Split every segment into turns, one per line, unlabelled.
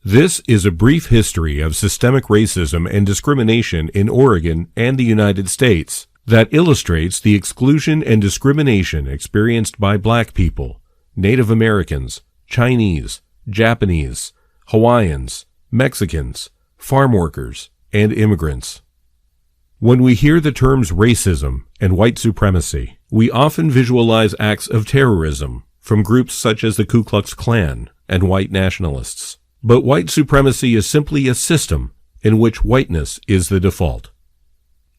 This is a brief history of systemic racism and discrimination in Oregon and the United States that illustrates the exclusion and discrimination experienced by Black people, Native Americans, Chinese, Japanese, Hawaiians, Mexicans, farm workers, and immigrants. When we hear the terms racism and white supremacy, we often visualize acts of terrorism from groups such as the Ku Klux Klan and white nationalists. But white supremacy is simply a system in which whiteness is the default.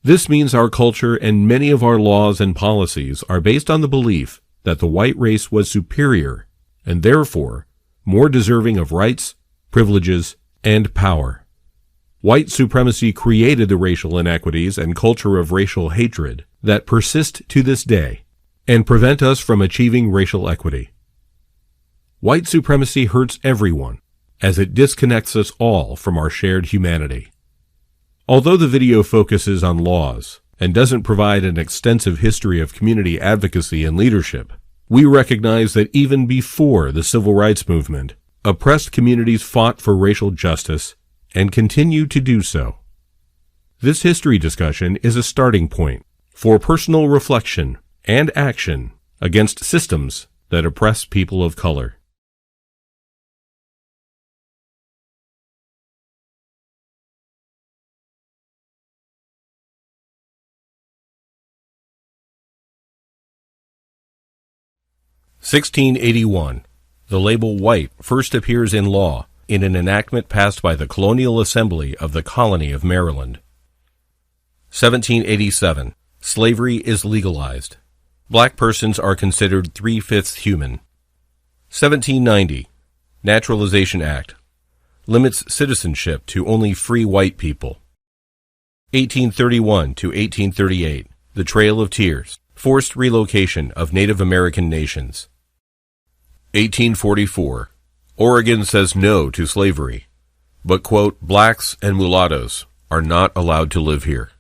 This means our culture and many of our laws and policies are based on the belief that the white race was superior and therefore more deserving of rights, privileges, and power. White supremacy created the racial inequities and culture of racial hatred that persist to this day and prevent us from achieving racial equity. White supremacy hurts everyone, as it disconnects us all from our shared humanity. Although the video focuses on laws and doesn't provide an extensive history of community advocacy and leadership, we recognize that even before the civil rights movement, oppressed communities fought for racial justice and continue to do so. This history discussion is a starting point for personal reflection and action against systems that oppress people of color. (1681). The label white first appears in law in an enactment passed by the Colonial Assembly of the Colony of Maryland. 1787. Slavery is legalized. Black persons are considered 3/5 human. 1790. Naturalization Act limits citizenship to only free white people. 1831 to 1838. The Trail of Tears. Forced relocation of Native American nations. 1844. Oregon says no to slavery, but, quote, blacks and mulattoes are not allowed to live here.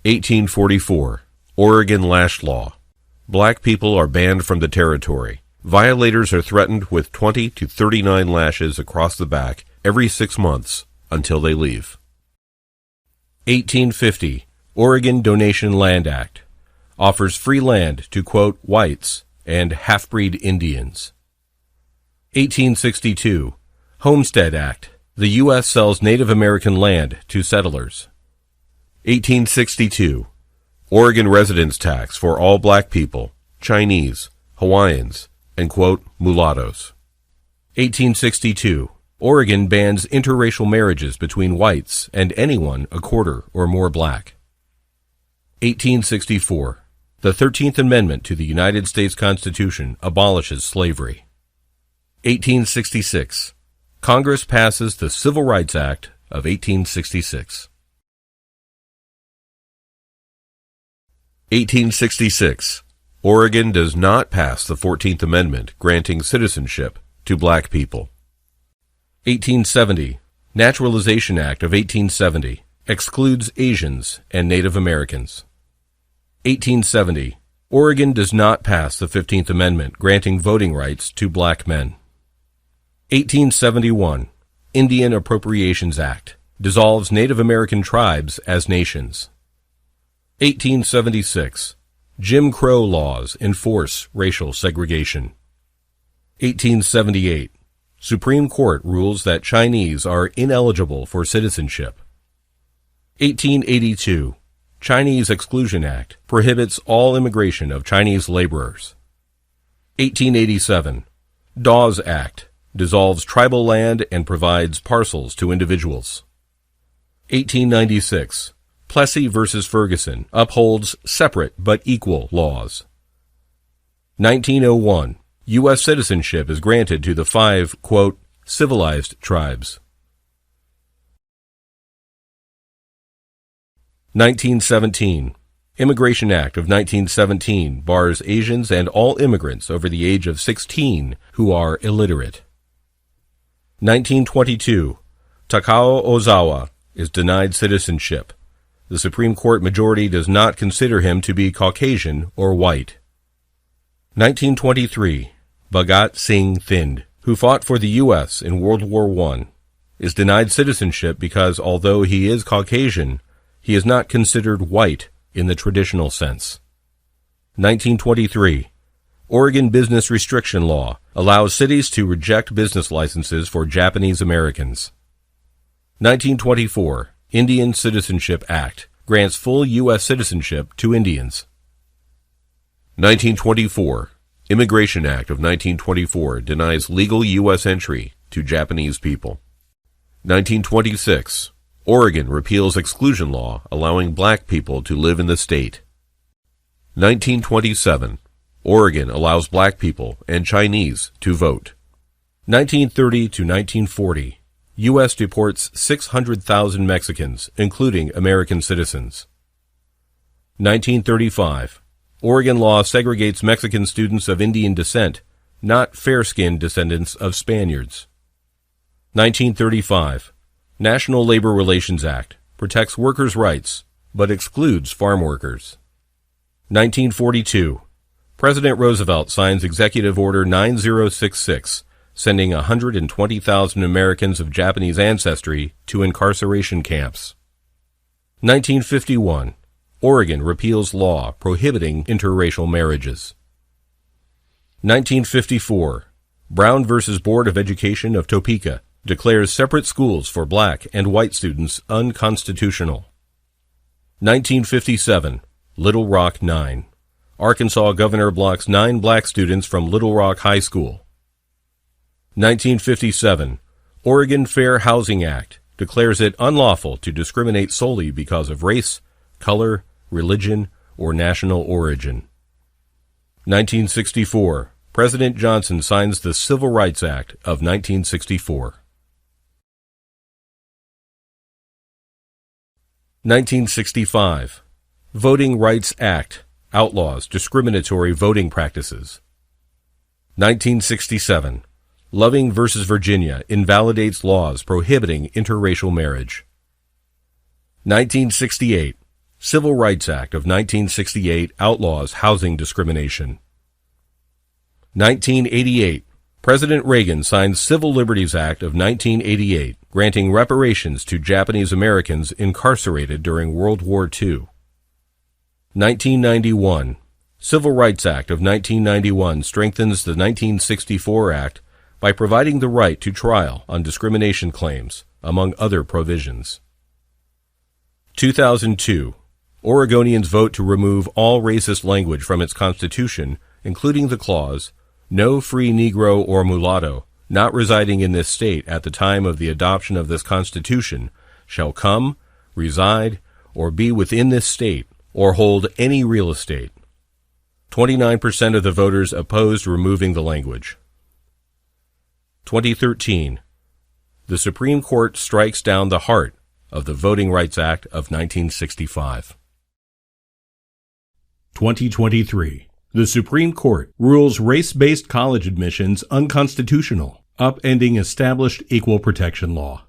1844. Oregon Lash Law. Black people are banned from the territory. Violators are threatened with 20 to 39 lashes across the back every 6 months until they leave. 1850. Oregon Donation Land Act offers free land to, quote, whites and half-breed Indians. 1862. Homestead Act. The U.S. sells Native American land to settlers. 1862. Oregon residence tax for all black people, Chinese, Hawaiians, and, quote, mulattoes. 1862. Oregon bans interracial marriages between whites and anyone a quarter or more black. 1864. The 13th Amendment to the United States Constitution abolishes slavery. 1866. Congress passes the Civil Rights Act of 1866. 1866. Oregon does not pass the 14th Amendment granting citizenship to black people. 1870. Naturalization Act of 1870 excludes Asians and Native Americans. 1870. Oregon does not pass the 15th Amendment granting voting rights to black men. 1871. Indian Appropriations Act dissolves Native American tribes as nations. 1876. Jim Crow laws enforce racial segregation. 1878. Supreme Court rules that Chinese are ineligible for citizenship. 1882. Chinese Exclusion Act prohibits all immigration of Chinese laborers. 1887. Dawes Act dissolves tribal land and provides parcels to individuals. 1896. Plessy v. Ferguson upholds separate but equal laws. 1901. U.S. citizenship is granted to the 5, quote, civilized tribes. 1917. Immigration Act of 1917 bars Asians and all immigrants over the age of 16 who are illiterate. 1922. Takao Ozawa is denied citizenship. The Supreme Court majority does not consider him to be Caucasian or white. 1923. Bhagat Singh Thind who fought for the U.S. in World War I, is denied citizenship because although he is Caucasian, he is not considered white in the traditional sense. 1923. Oregon business restriction law allows cities to reject business licenses for Japanese Americans. 1924. Indian Citizenship Act grants full U.S. citizenship to Indians. 1924. Immigration Act of 1924 denies legal U.S. entry to Japanese people. 1926. Oregon repeals exclusion law allowing black people to live in the state. 1927. Oregon allows black people and Chinese to vote. 1930 to 1940. U.S. deports 600,000 Mexicans, including American citizens. 1935. Oregon law segregates Mexican students of Indian descent, not fair-skinned descendants of Spaniards. 1935. National Labor Relations Act protects workers' rights, but excludes farm workers. 1942. President Roosevelt signs Executive Order 9066, sending 120,000 Americans of Japanese ancestry to incarceration camps. 1951. Oregon repeals law prohibiting interracial marriages. 1954. Brown v. Board of Education of Topeka declares separate schools for black and white students unconstitutional. 1957. Little Rock 9. Arkansas governor blocks 9 black students from Little Rock High School. 1957. Oregon Fair Housing Act declares it unlawful to discriminate solely because of race, color, religion, or national origin. 1964. President Johnson signs the Civil Rights Act of 1964. 1965. Voting Rights Act outlaws discriminatory voting practices. 1967. Loving v. Virginia invalidates laws prohibiting interracial marriage. 1968. Civil Rights Act of 1968 outlaws housing discrimination. 1988. President Reagan signs Civil Liberties Act of 1988, granting reparations to Japanese Americans incarcerated during World War II. 1991. Civil Rights Act of 1991 strengthens the 1964 Act by providing the right to trial on discrimination claims, among other provisions. 2002. Oregonians vote to remove all racist language from its constitution, including the clause, "No free Negro or mulatto not residing in this state at the time of the adoption of this Constitution shall come, reside, or be within this state, or hold any real estate." 29% of the voters opposed removing the language. 2013. The Supreme Court strikes down the heart of the Voting Rights Act of 1965. 2023. The Supreme Court rules race-based college admissions unconstitutional, upending established equal protection law.